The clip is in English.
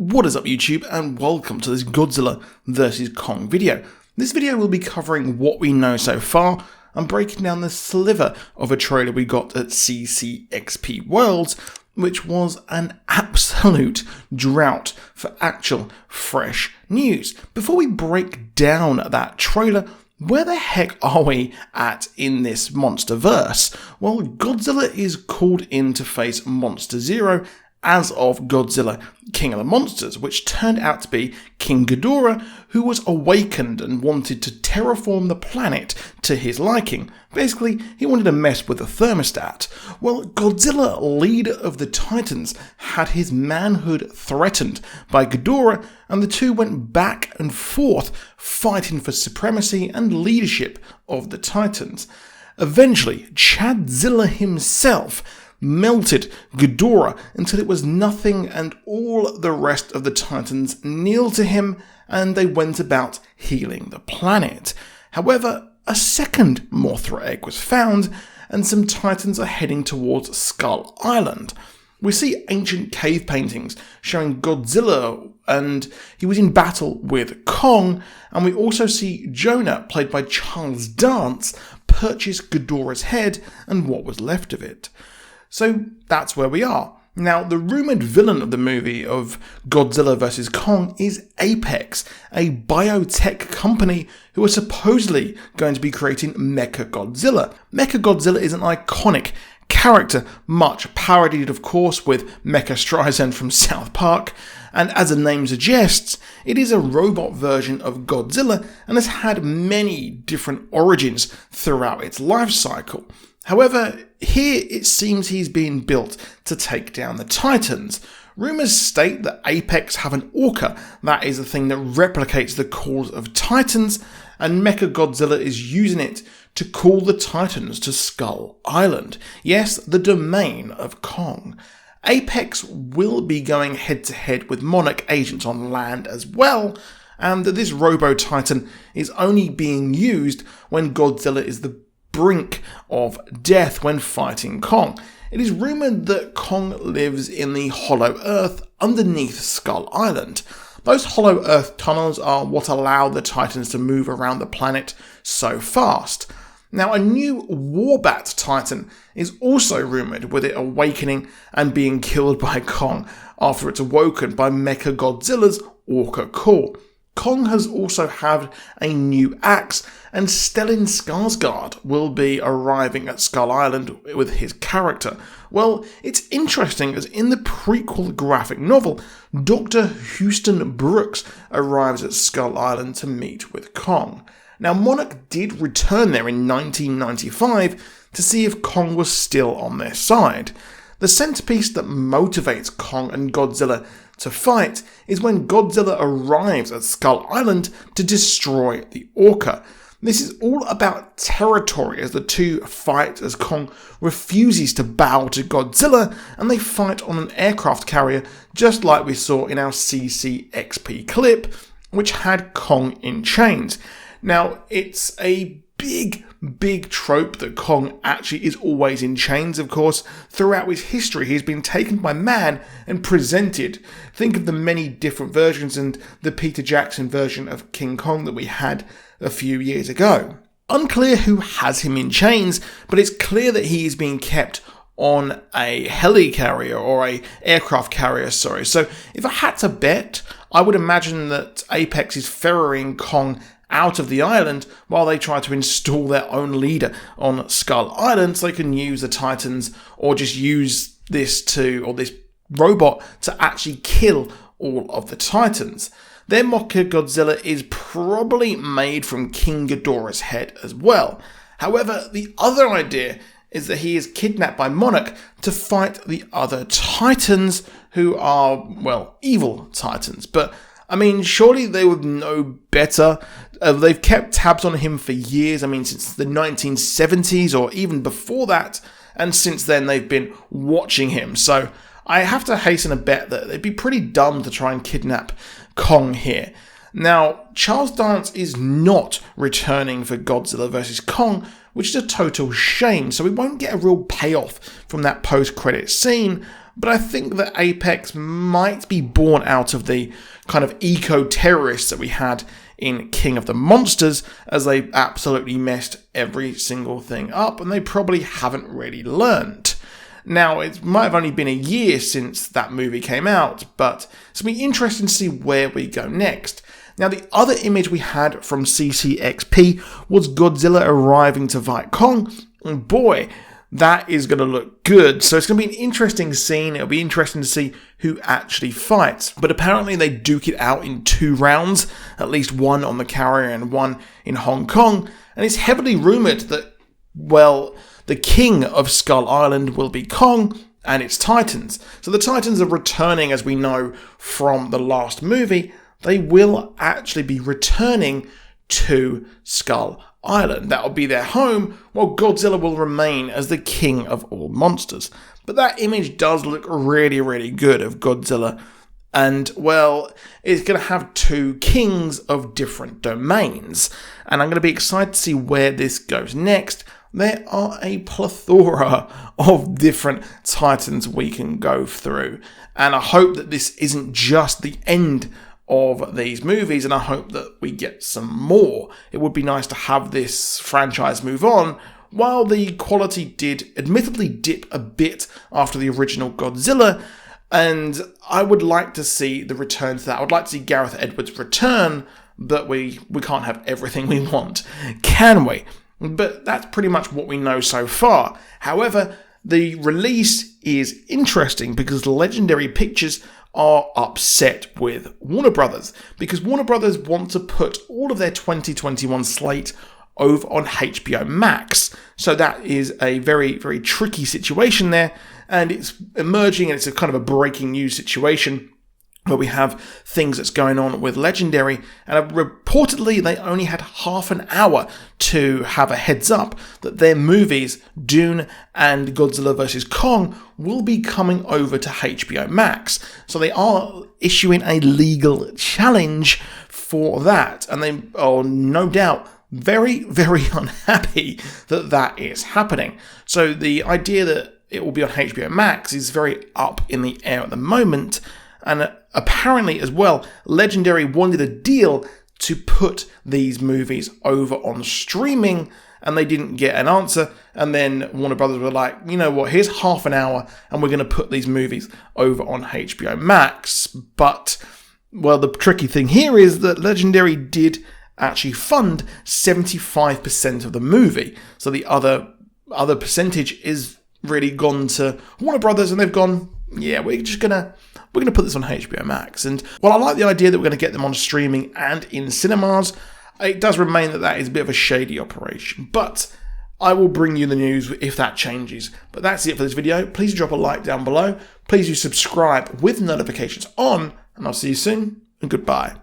What is up YouTube, and welcome to this Godzilla vs Kong video. This video will be covering what we know so far and breaking down the sliver of a trailer we got at CCXP Worlds, which was an absolute drought for actual fresh news. Before we break down that trailer, where the heck are we at in this MonsterVerse? Well, Godzilla is called in to face Monster Zero as of Godzilla, King of the Monsters, which turned out to be King Ghidorah, who was awakened and wanted to terraform the planet to his liking. Basically, he wanted to mess with the thermostat. Well, Godzilla, leader of the Titans, had his manhood threatened by Ghidorah, and the two went back and forth fighting for supremacy and leadership of the Titans. Eventually, Chadzilla himself melted Ghidorah until it was nothing, and all the rest of the Titans kneeled to him and they went about healing the planet. However, a second Mothra egg was found and some Titans are heading towards Skull Island. We see ancient cave paintings showing Godzilla and he was in battle with Kong, and we also see Jonah, played by Charles Dance, purchase Ghidorah's head and what was left of it. So that's where we are. Now, the rumoured villain of the movie of Godzilla vs Kong is Apex, a biotech company who are supposedly going to be creating Mechagodzilla. Mechagodzilla is an iconic character, much parodied of course with Mecha Streisand from South Park, and as the name suggests, it is a robot version of Godzilla and has had many different origins throughout its life cycle. However, here it seems he's being built to take down the Titans. Rumours state that Apex have an orca, that is a thing that replicates the calls of Titans, and Mechagodzilla is using it to call the Titans to Skull Island. Yes, the domain of Kong. Apex will be going head to head with Monarch agents on land as well, and that this Robo-Titan is only being used when Godzilla is the brink of death when fighting Kong. It is rumoured that Kong lives in the Hollow Earth underneath Skull Island. Those Hollow Earth tunnels are what allow the Titans to move around the planet so fast. Now, a new Warbat Titan is also rumoured, with it awakening and being killed by Kong after it's awoken by Mechagodzilla's orca call. Kong has also had a new axe, and Stellan Skarsgård will be arriving at Skull Island with his character. Well, it's interesting as in the prequel graphic novel, Dr. Houston Brooks arrives at Skull Island to meet with Kong. Now, Monarch did return there in 1995 to see if Kong was still on their side. The centerpiece that motivates Kong and Godzilla to fight is when Godzilla arrives at Skull Island to destroy the orca. This is all about territory as the two fight as Kong refuses to bow to Godzilla, and they fight on an aircraft carrier just like we saw in our CCXP clip, which had Kong in chains. Now, it's a big trope that Kong actually is always in chains, of course. Throughout his history, he's been taken by man and presented. Think of the many different versions and the Peter Jackson version of King Kong that we had a few years ago. Unclear who has him in chains, but it's clear that he is being kept on a helicarrier or a aircraft carrier, So if I had to bet, I would imagine that Apex is ferrying Kong out of the island while they try to install their own leader on Skull Island so they can use the Titans or just use this robot to actually kill all of the Titans. Their Mechagodzilla is probably made from King Ghidorah's head as well. However, the other idea is that he is kidnapped by Monarch to fight the other Titans who are, well, evil Titans. But I mean, surely they would know better. They've kept tabs on him for years. I mean, since the 1970s or even before that. And since then, they've been watching him. So I have to hasten a bet that they'd be pretty dumb to try and kidnap Kong here. Now, Charles Dance is not returning for Godzilla vs Kong, which is a total shame. So we won't get a real payoff from that post-credit scene, but I think that Apex might be born out of the kind of eco-terrorists that we had in King of the Monsters, as they absolutely messed every single thing up, and they probably haven't really learned. Now, it might have only been a year since that movie came out, but it's going to be interesting to see where we go next. Now, the other image we had from CCXP was Godzilla arriving to fight Kong, and boy, that is going to look good. So it's going to be an interesting scene. It'll be interesting to see who actually fights. But apparently they duke it out in 2 rounds, at least one on the carrier and one in Hong Kong. And it's heavily rumoured that, well, the king of Skull Island will be Kong and its Titans. So the Titans are returning, as we know from the last movie. They will actually be returning to Skull Island. That will be their home, while Godzilla will remain as the king of all monsters. But that image does look really, really good of Godzilla. And, well, it's going to have 2 kings of different domains. And I'm going to be excited to see where this goes next. There are a plethora of different Titans we can go through. And I hope that this isn't just the end of these movies, and I hope that we get some more. It would be nice to have this franchise move on. While the quality did admittedly dip a bit after the original Godzilla, and I would like to see the return to that. I would like to see Gareth Edwards return, but we can't have everything we want, can we? But that's pretty much what we know so far. However, the release is interesting because Legendary Pictures are upset with Warner Brothers, because Warner Brothers want to put all of their 2021 slate over on HBO Max. So that is a very, very tricky situation there, and it's emerging, and it's a kind of a breaking news situation where we have things that's going on with Legendary, and reportedly they only had half an hour to have a heads up that their movies, Dune and Godzilla vs. Kong, will be coming over to HBO Max. So they are issuing a legal challenge for that, and they are no doubt very, very unhappy that that is happening. So the idea that it will be on HBO Max is very up in the air at the moment. And apparently as well, Legendary wanted a deal to put these movies over on streaming, and they didn't get an answer. And then Warner Brothers were like, you know what, here's half an hour and we're going to put these movies over on HBO Max. But, well, the tricky thing here is that Legendary did actually fund 75% of the movie. So the other percentage is really gone to Warner Brothers, and they've gone, yeah, we're going to put this on HBO Max. And while I like the idea that we're going to get them on streaming and in cinemas, it does remain that that is a bit of a shady operation. But I will bring you the news if that changes. But that's it for this video. Please drop a like down below. Please do subscribe with notifications on, and I'll see you soon, and goodbye.